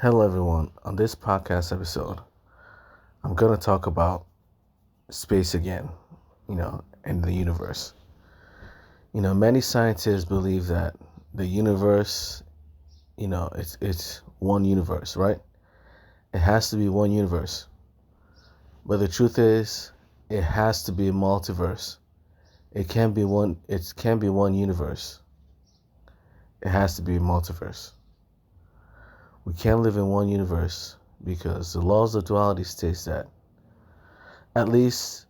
Hello, everyone. On this podcast episode, I'm going to talk about space again, and the universe. Many scientists believe that the universe, it's one universe, right? It has to be one universe. But the truth is, it has to be a multiverse. It can't be one universe. It has to be a multiverse. We can't live in one universe because the laws of duality states that at least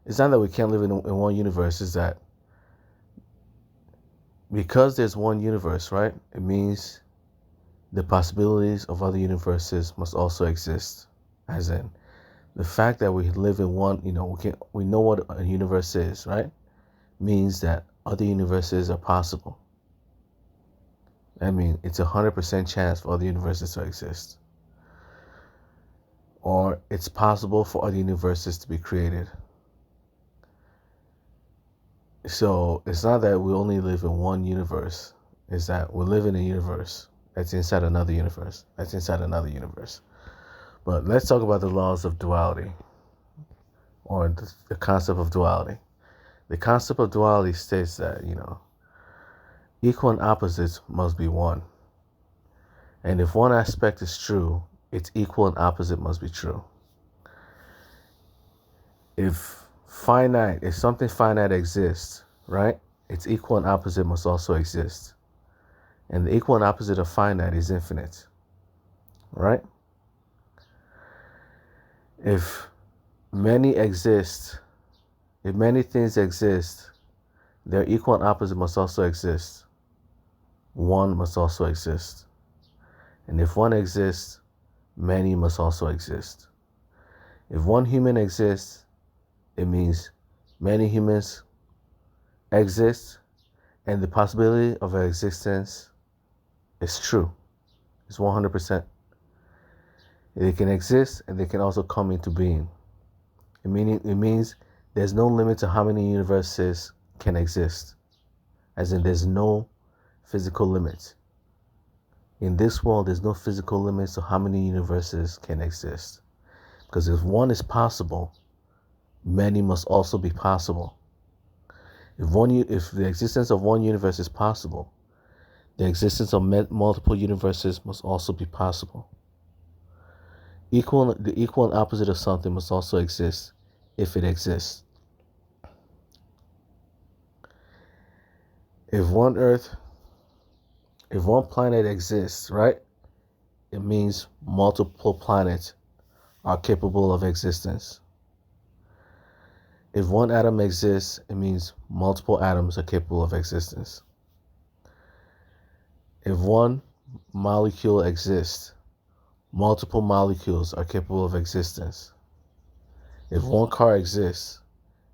it's not that we can't live in one universe, it's that because there's one universe, right? It means the possibilities of other universes must also exist. As in, the fact that we live in one, we know what a universe is, right? Means that other universes are possible. I mean, it's 100% chance for other universes to exist. Or it's possible for other universes to be created. So it's not that we only live in one universe. It's that we live in a universe that's inside another universe. That's inside another universe. But let's talk about the laws of duality, or the concept of duality. The concept of duality states that, equal and opposites must be one. And if one aspect is true, its equal and opposite must be true. If something finite exists, right, its equal and opposite must also exist. And the equal and opposite of finite is infinite, right? If many things exist, their equal and opposite must also exist. One must also exist. And if one exists, many must also exist. If one human exists, it means many humans exist, and the possibility of their existence is true. It's 100%. They can exist and they can also come into being. It means there's no limit to how many universes can exist. As in, there's no physical limit. In this world, there's no physical limits to how many universes can exist. Because if one is possible, many must also be possible. If the existence of one universe is possible, the existence of multiple universes must also be possible. The equal and opposite of something must also exist if it exists. If one planet exists, right, it means multiple planets are capable of existence. If one atom exists, it means multiple atoms are capable of existence. If one molecule exists, multiple molecules are capable of existence. If one car exists,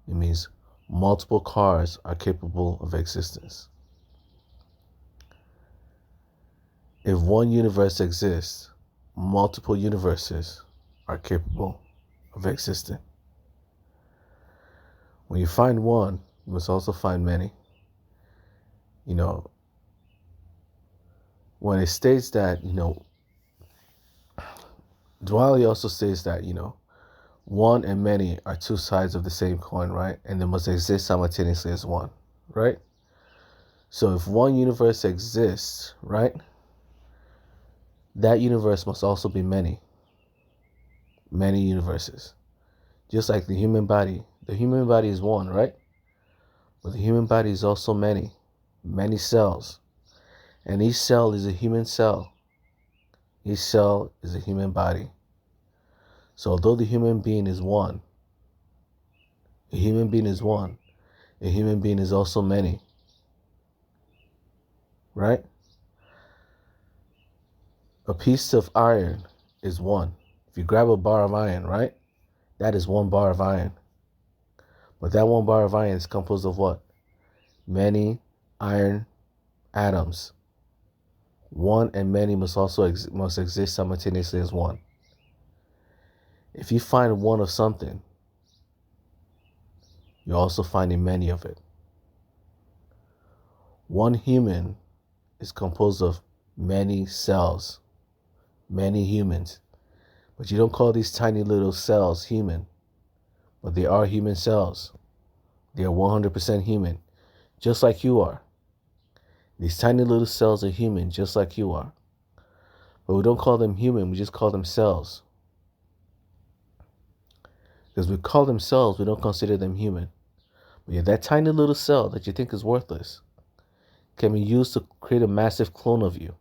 it means multiple cars are capable of existence. If one universe exists, multiple universes are capable of existing. When you find one, you must also find many. When it states that, duality also states that, one and many are two sides of the same coin, right? And they must exist simultaneously as one, right? So if one universe exists, right, that universe must also be many universes. Just like the human body. The human body is one, right? But the human body is also many cells. And each cell is a human cell. Each cell is a human body. So although the human being is one, a human being is also many. Right? A piece of iron is one. If you grab a bar of iron, right? That is one bar of iron. But that one bar of iron is composed of what? Many iron atoms. One and many must exist simultaneously as one. If you find one of something, you're also finding many of it. One human is composed of many cells. many humans. But you don't call these tiny little cells human. But they are human cells. They are 100% human, just like you are. These tiny little cells are human, just like you are. But we don't call them human, we just call them cells. Because we call them cells, we don't consider them human. But yeah, that tiny little cell that you think is worthless can be used to create a massive clone of you,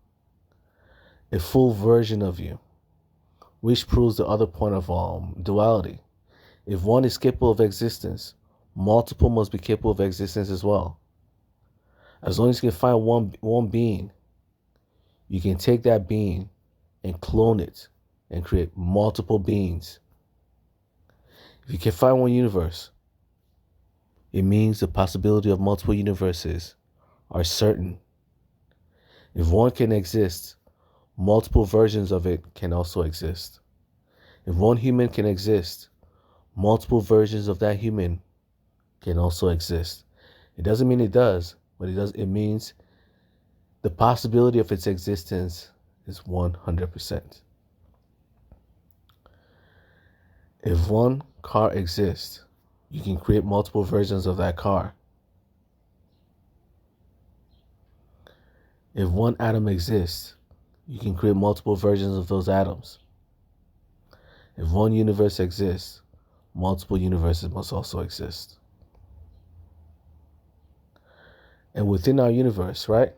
a full version of you, which proves the other point of duality. If one is capable of existence, multiple must be capable of existence as well. As long as you can find one being, you can take that being and clone it and create multiple beings. If you can find one universe, it means the possibility of multiple universes are certain. If one can exist, multiple versions of it can also exist. If one human can exist, multiple versions of that human can also exist. It doesn't mean it does, but it means the possibility of its existence is 100%. If one car exists, you can create multiple versions of that car. If one atom exists, you can create multiple versions of those atoms. If one universe exists, multiple universes must also exist. And within our universe, right?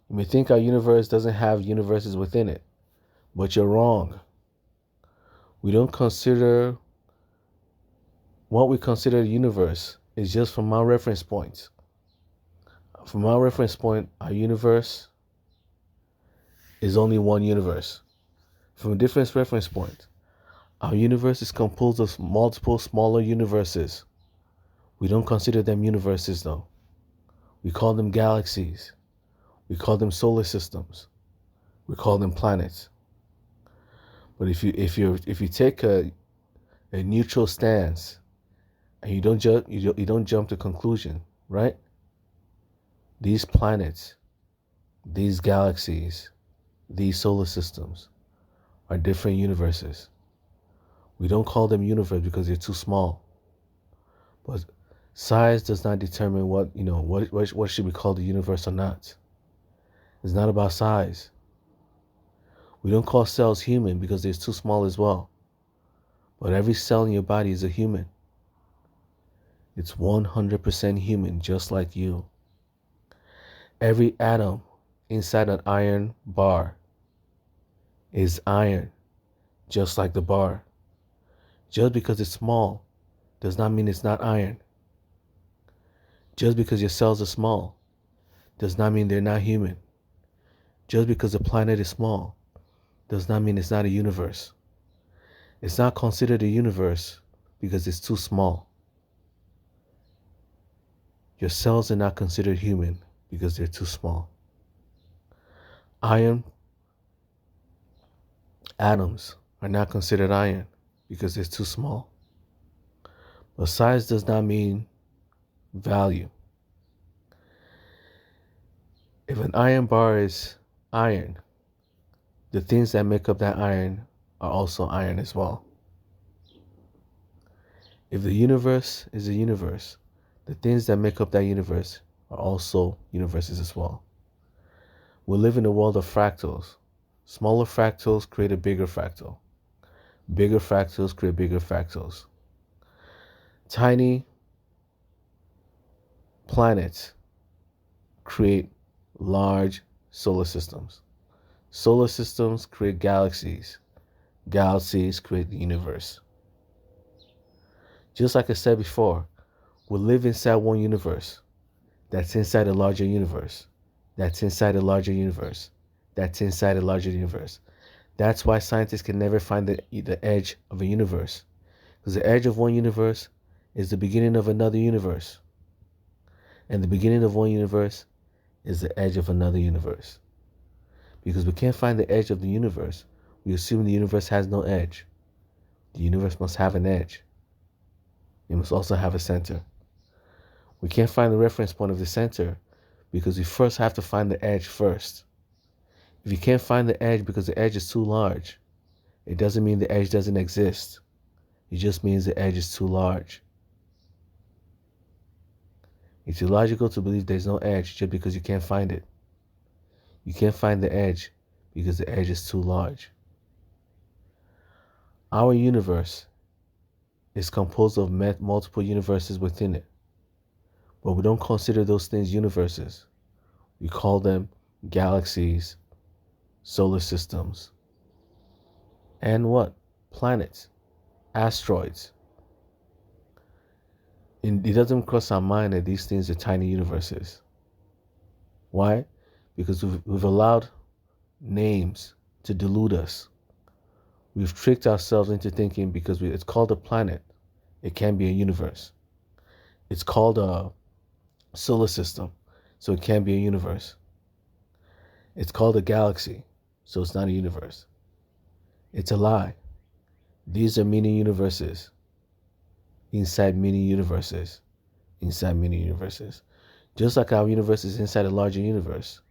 You may think our universe doesn't have universes within it, but you're wrong. We don't consider what we consider a universe is just from our reference points. From our reference point, our universe is only one universe. From a different reference point, our universe is composed of multiple smaller universes. We don't consider them universes though. We call them galaxies. We call them solar systems. We call them planets. But if you take a neutral stance and you don't jump to conclusion, right? These planets, these galaxies, these solar systems are different universes. We don't call them universe because they're too small. But size does not determine what should be called a universe or not. It's not about size. We don't call cells human because they're too small as well. But every cell in your body is a human. It's 100% human, just like you. Every atom inside an iron bar is iron, just like the bar. Just because it's small does not mean it's not iron. Just because your cells are small does not mean they're not human. Just because the planet is small does not mean it's not a universe. It's not considered a universe because it's too small. Your cells are not considered human because they're too small. Iron atoms are not considered iron because they're too small. But size does not mean value. If an iron bar is iron, the things that make up that iron are also iron as well. If the universe is a universe, the things that make up that universe are also universes as well. We live in a world of fractals. Smaller fractals create a bigger fractal. Bigger fractals create bigger fractals. Tiny planets create large solar systems. Solar systems create galaxies. Galaxies create the universe. Just like I said before, we live inside one universe that's inside a larger universe. That's inside a larger universe. That's inside a larger universe. That's why scientists can never find the edge of a universe. Because the edge of one universe is the beginning of another universe. And the beginning of one universe is the edge of another universe. Because we can't find the edge of the universe, we assume the universe has no edge. The universe must have an edge. It must also have a center. We can't find the reference point of the center because we first have to find the edge first. If you can't find the edge because the edge is too large, it doesn't mean the edge doesn't exist. It just means the edge is too large. It's illogical to believe there's no edge just because you can't find it. You can't find the edge because the edge is too large. Our universe is composed of multiple universes within it. But we don't consider those things universes. We call them galaxies, solar systems, and what? Planets, asteroids. And it doesn't cross our mind that these things are tiny universes. Why? Because we've allowed names to delude us. We've tricked ourselves into thinking because it's called a planet, it can be a universe. It's called a solar system, so it can be a universe. It's called a galaxy, so it's not a universe. It's a lie. These are mini universes inside mini universes inside mini universes. Just like our universe is inside a larger universe.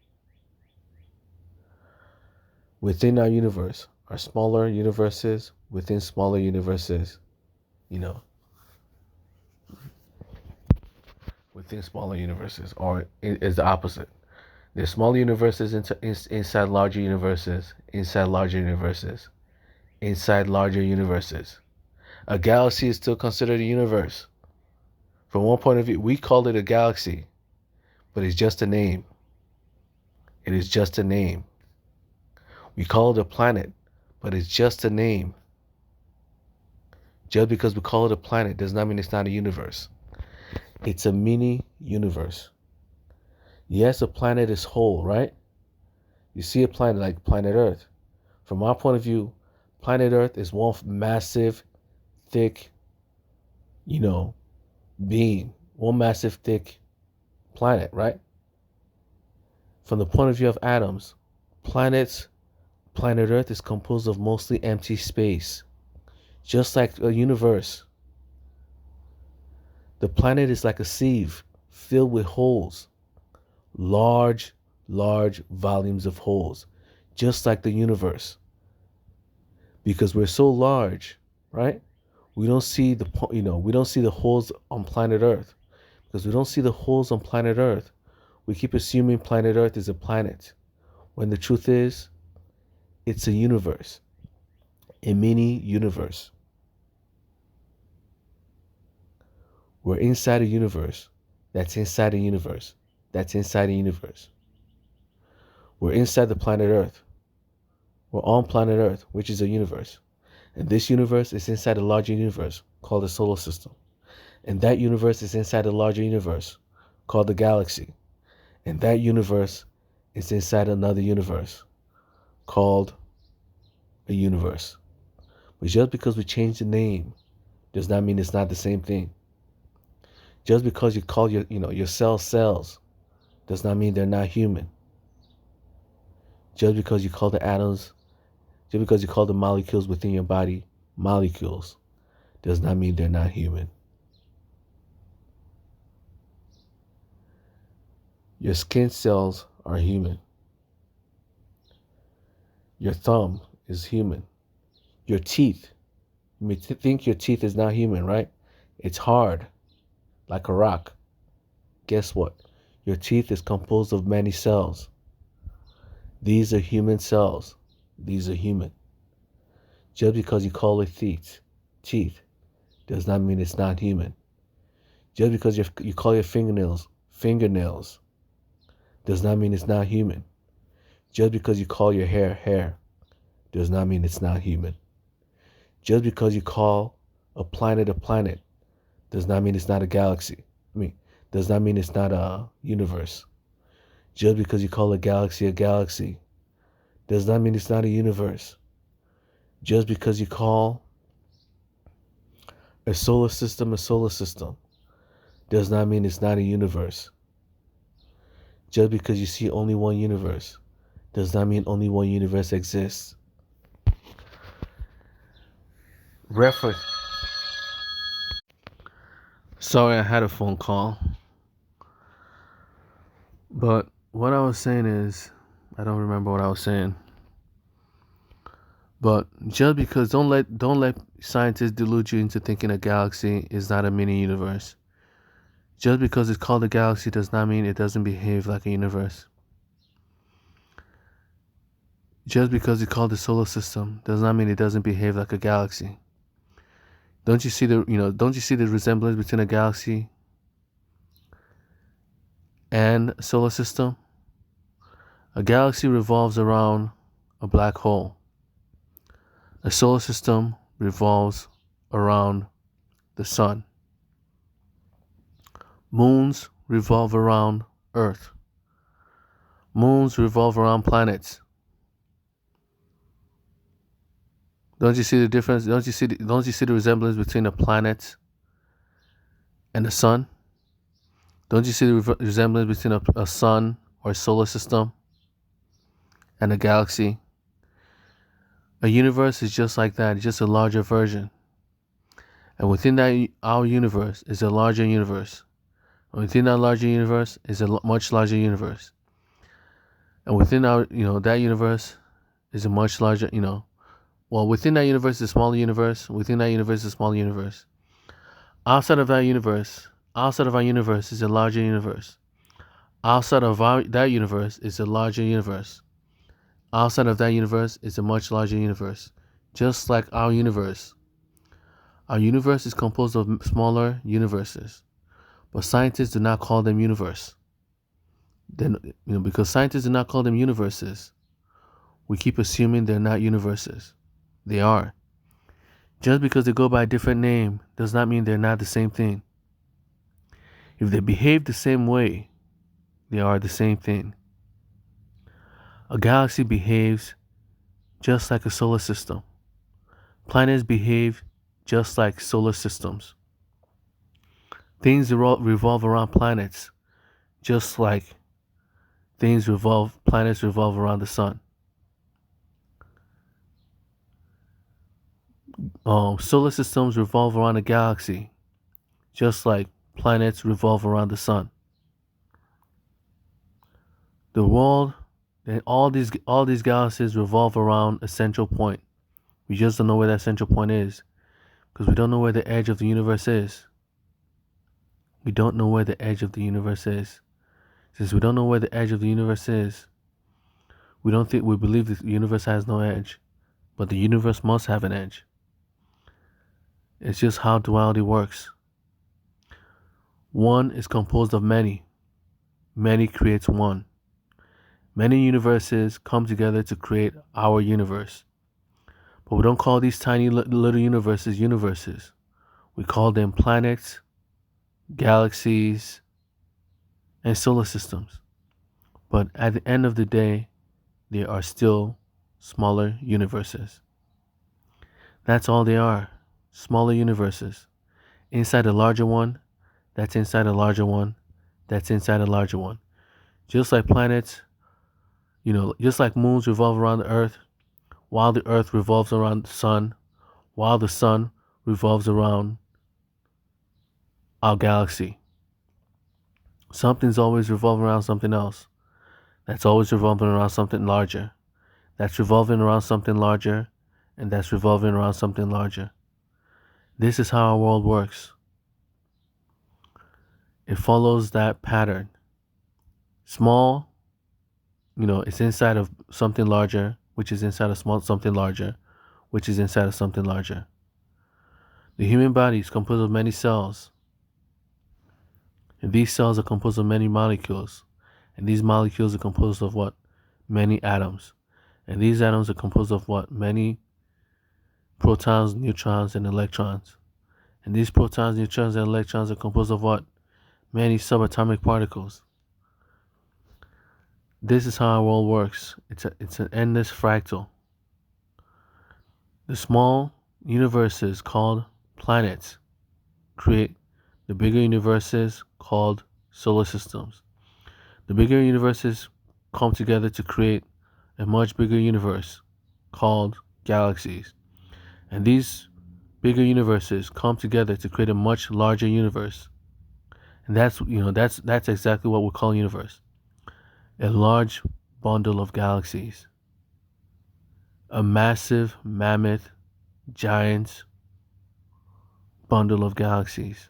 Within our universe are smaller universes within smaller universes, within smaller universes, or is the opposite. There's smaller universes inside larger universes, inside larger universes, inside larger universes. A galaxy is still considered a universe. From one point of view, we call it a galaxy, but it's just a name. It is just a name. We call it a planet, but it's just a name. Just because we call it a planet does not mean it's not a universe. It's a mini universe. Yes, a planet is whole, right? You see a planet like planet Earth. From our point of view, planet Earth is one massive, thick, being. One massive, thick planet, right? From the point of view of atoms, planet Earth is composed of mostly empty space. Just like a universe. The planet is like a sieve filled with holes. Large volumes of holes. Just like the universe. Because we're so large, right? We don't see we don't see the holes on planet Earth. Because we don't see the holes on planet Earth, we keep assuming planet Earth is a planet. When the truth is, it's a universe. A mini universe. We're inside a universe that's inside a universe that's inside a universe. We're inside the planet Earth. We're on planet Earth, which is a universe. And this universe is inside a larger universe called the solar system. And that universe is inside a larger universe called the galaxy. And that universe is inside another universe called a universe. But just because we change the name does not mean it's not the same thing. Just because you call your cells does not mean they're not human. Just because you call the atoms, just because you call the molecules within your body molecules, does not mean they're not human. Your skin cells are human. Your thumb is human. Your teeth, you may think your teeth is not human, right? It's hard, like a rock. Guess what? Your teeth is composed of many cells. These are human cells. These are human. Just because you call it teeth, does not mean it's not human. Just because you call your fingernails, does not mean it's not human. Just because you call your hair, does not mean it's not human. Just because you call a planet, does not mean it's not a galaxy. Does not mean it's not a universe. Just because you call a galaxy, does not mean it's not a universe. Just because you call a solar system, does not mean it's not a universe. Just because you see only one universe, does not mean only one universe exists. Sorry, I had a phone call. But what I was saying is, I don't remember what I was saying. But just because don't let scientists delude you into thinking a galaxy is not a mini universe. Just because it's called a galaxy does not mean it doesn't behave like a universe. Just because it's called the solar system does not mean it doesn't behave like a galaxy. Don't you see the resemblance between a galaxy and a solar system? A galaxy revolves around a black hole. A solar system revolves around the sun. Moons revolve around Earth. Moons revolve around planets. Don't you see the difference? Don't you see the resemblance between a planet and the sun? Don't you see the resemblance between a sun or a solar system and a galaxy? A universe is just like that. It's just a larger version. And within that, our universe is a larger universe. And within that larger universe is a much larger universe. And within our, that universe is a much larger, within that universe is a smaller universe. Within that universe is a smaller universe. Outside of our universe is a larger universe. Outside of that universe is a larger universe. Outside of that universe is a much larger universe. Just like our universe. Our universe is composed of smaller universes. But scientists do not call them universe. Then, because scientists do not call them universes, we keep assuming they're not universes. They are. Just because they go by a different name does not mean they're not the same thing. If they behave the same way, they are the same thing. A galaxy behaves just like a solar system. Planets behave just like solar systems. Things revolve around planets just like planets revolve around the sun. Solar systems revolve around a galaxy just like planets revolve around the sun. The world and all these galaxies revolve around a central point. We just don't know where that central point is because we don't know where the edge of the universe is. We don't know where the edge of the universe is. Since we don't know where the edge of the universe is, we believe the universe has no edge, but the universe must have an edge. It's just how duality works. One is composed of many. Many creates one. Many universes come together to create our universe. But we don't call these tiny little universes universes. We call them planets, galaxies, and solar systems. But at the end of the day, they are still smaller universes. That's all they are, smaller universes. Inside a larger one, that's inside a larger one, that's inside a larger one. Just like planets, just like moons revolve around the earth, while the earth revolves around the sun, while the sun revolves around our galaxy. Something's always revolving around something else. That's always revolving around something larger. That's revolving around something larger, and that's revolving around something larger. This is how our world works. It follows that pattern. Small, it's inside of something larger, which is inside of something larger, which is inside of something larger. The human body is composed of many cells. And these cells are composed of many molecules. And these molecules are composed of what? Many atoms. And these atoms are composed of what? Many protons, neutrons, and electrons. And these protons, neutrons, and electrons are composed of what? Many subatomic particles. This is how our world works. It's an endless fractal. The small universes called planets create the bigger universes called solar systems. The bigger universes come together to create a much bigger universe called galaxies. And these bigger universes come together to create a much larger universe. And that's exactly what we call a universe. A large, bundle of galaxies. A massive, mammoth, giant bundle of galaxies.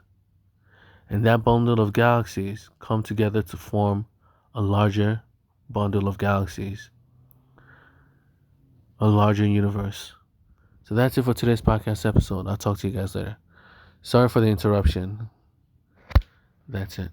And that bundle of galaxies come together to form a larger bundle of galaxies, a larger universe. So that's it for today's podcast episode. I'll talk to you guys later. Sorry for the interruption. That's it.